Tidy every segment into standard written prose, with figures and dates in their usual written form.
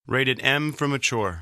Rated M for mature.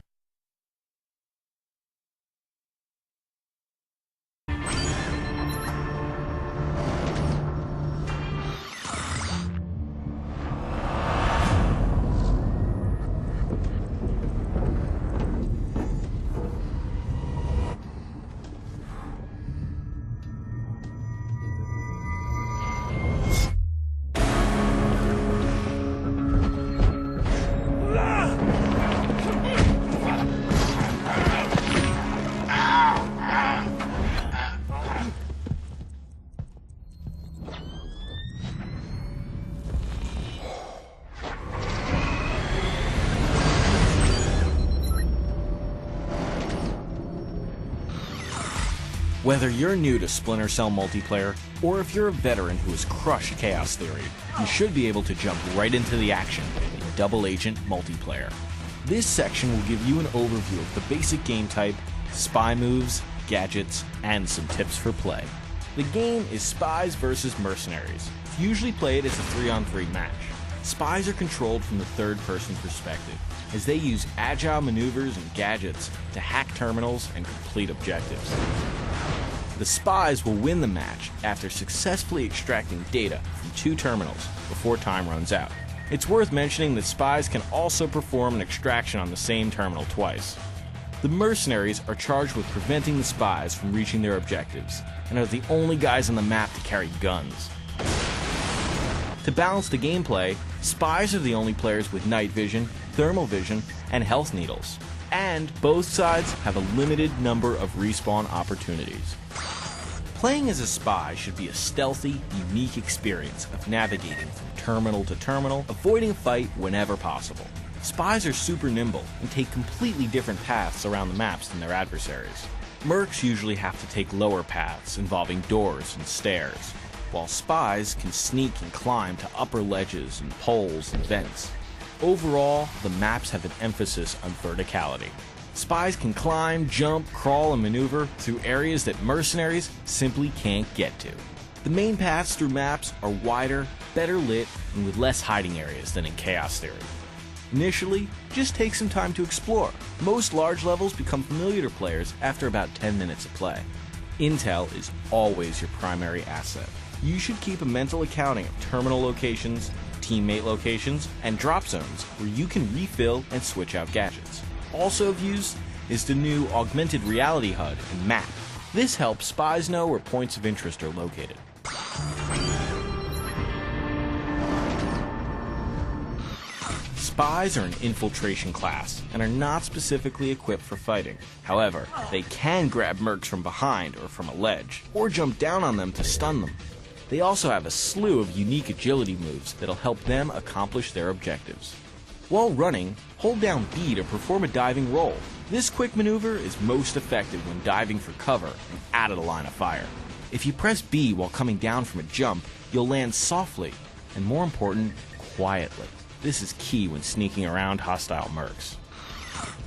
Whether you're new to Splinter Cell multiplayer, or if you're a veteran who has crushed Chaos Theory, you should be able to jump right into the action in Double Agent multiplayer. This section will give you an overview of the basic game type, spy moves, gadgets, and some tips for play. The game is Spies vs. Mercenaries. It's usually played as a 3-on-3 match. Spies are controlled from the third-person perspective, as they use agile maneuvers and gadgets to hack terminals and complete objectives. The spies will win the match after successfully extracting data from 2 terminals before time runs out. It's worth mentioning that spies can also perform an extraction on the same terminal twice. The mercenaries are charged with preventing the spies from reaching their objectives, and are the only guys on the map to carry guns. To balance the gameplay, spies are the only players with night vision, thermal vision, and health needles. And both sides have a limited number of respawn opportunities. Playing as a spy should be a stealthy, unique experience of navigating from terminal to terminal, avoiding a fight whenever possible. Spies are super nimble and take completely different paths around the maps than their adversaries. Mercs usually have to take lower paths involving doors and stairs, while spies can sneak and climb to upper ledges and poles and vents. Overall, the maps have an emphasis on verticality. Spies can climb, jump, crawl, and maneuver through areas that mercenaries simply can't get to. The main paths through maps are wider, better lit, and with less hiding areas than in Chaos Theory. Initially, just take some time to explore. Most large levels become familiar to players after about 10 minutes of play. Intel is always your primary asset. You should keep a mental accounting of terminal locations, teammate locations, and drop zones where you can refill and switch out gadgets. Also of use is the new Augmented Reality HUD and map. This helps spies know where points of interest are located. Spies are an infiltration class and are not specifically equipped for fighting. However, they can grab mercs from behind or from a ledge, or jump down on them to stun them. They also have a slew of unique agility moves that'll help them accomplish their objectives. While running, hold down B to perform a diving roll. This quick maneuver is most effective when diving for cover and out of the line of fire. If you press B while coming down from a jump, you'll land softly, and more important, quietly. This is key when sneaking around hostile mercs.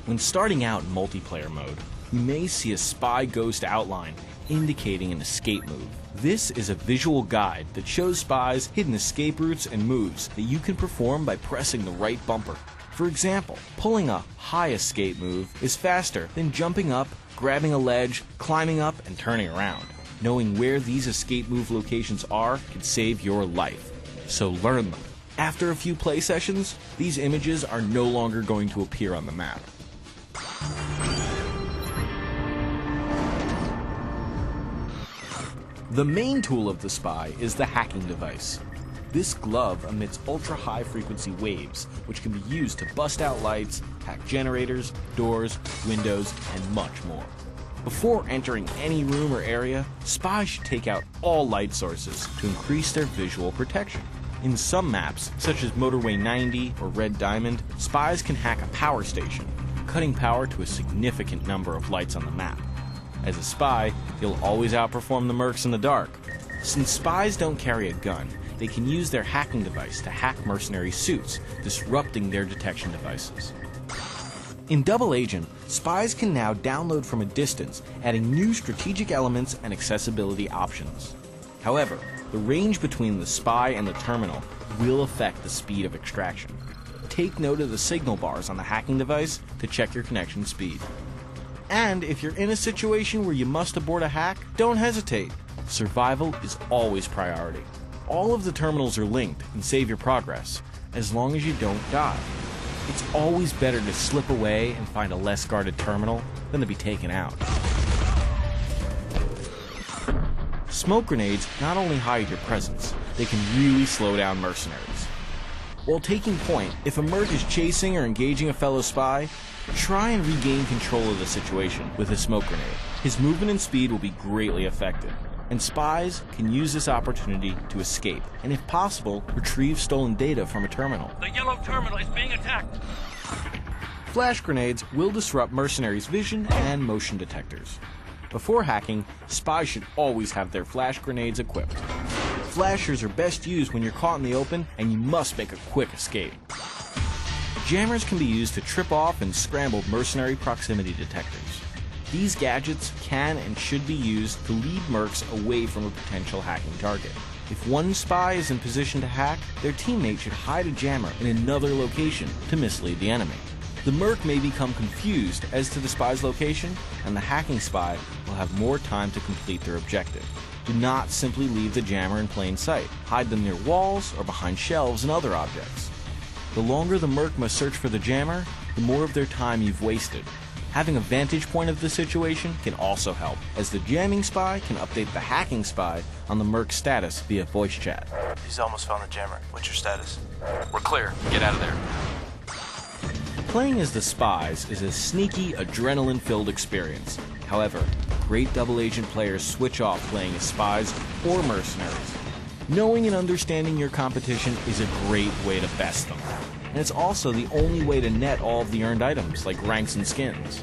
When starting out in multiplayer mode, you may see a spy ghost outline indicating an escape move. This is a visual guide that shows spies hidden escape routes and moves that you can perform by pressing the right bumper. For example, pulling a high escape move is faster than jumping up, grabbing a ledge, climbing up, and turning around. Knowing where these escape move locations are can save your life, so learn them. After a few play sessions, these images are no longer going to appear on the map. The main tool of the spy is the hacking device. This glove emits ultra-high frequency waves, which can be used to bust out lights, hack generators, doors, windows, and much more. Before entering any room or area, spies should take out all light sources to increase their visual protection. In some maps, such as Motorway 90 or Red Diamond, spies can hack a power station, cutting power to a significant number of lights on the map. As a spy, you'll always outperform the mercs in the dark. Since spies don't carry a gun, they can use their hacking device to hack mercenary suits, disrupting their detection devices. In Double Agent, spies can now download from a distance, adding new strategic elements and accessibility options. However, the range between the spy and the terminal will affect the speed of extraction. take note of the signal bars on the hacking device to check your connection speed. And if you're in a situation where you must abort a hack, don't hesitate. Survival is always priority. All of the terminals are linked and save your progress, as long as you don't die. It's always better to slip away and find a less guarded terminal than to be taken out. Smoke grenades not only hide your presence, they can really slow down mercenaries. While taking point, if a merc is chasing or engaging a fellow spy, try and regain control of the situation with a smoke grenade. His movement and speed will be greatly affected, and spies can use this opportunity to escape, and if possible, retrieve stolen data from a terminal. The yellow terminal is being attacked. Flash grenades will disrupt mercenaries' vision and motion detectors. Before hacking, spies should always have their flash grenades equipped. Flashers are best used when you're caught in the open and you must make a quick escape. Jammers can be used to trip off and scramble mercenary proximity detectors. These gadgets can and should be used to lead mercs away from a potential hacking target. If one spy is in position to hack, their teammate should hide a jammer in another location to mislead the enemy. The merc may become confused as to the spy's location, and the hacking spy will have more time to complete their objective. Do not simply leave the jammer in plain sight. Hide them near walls or behind shelves and other objects. The longer the merc must search for the jammer, the more of their time you've wasted. Having a vantage point of the situation can also help, as the jamming spy can update the hacking spy on the merc's status via voice chat. He's almost found the jammer. What's your status? We're clear. Get out of there. Playing as the spies is a sneaky, adrenaline-filled experience. However, great double agent players switch off playing as spies or mercenaries. Knowing and understanding your competition is a great way to best them, and it's also the only way to net all of the earned items like ranks and skins.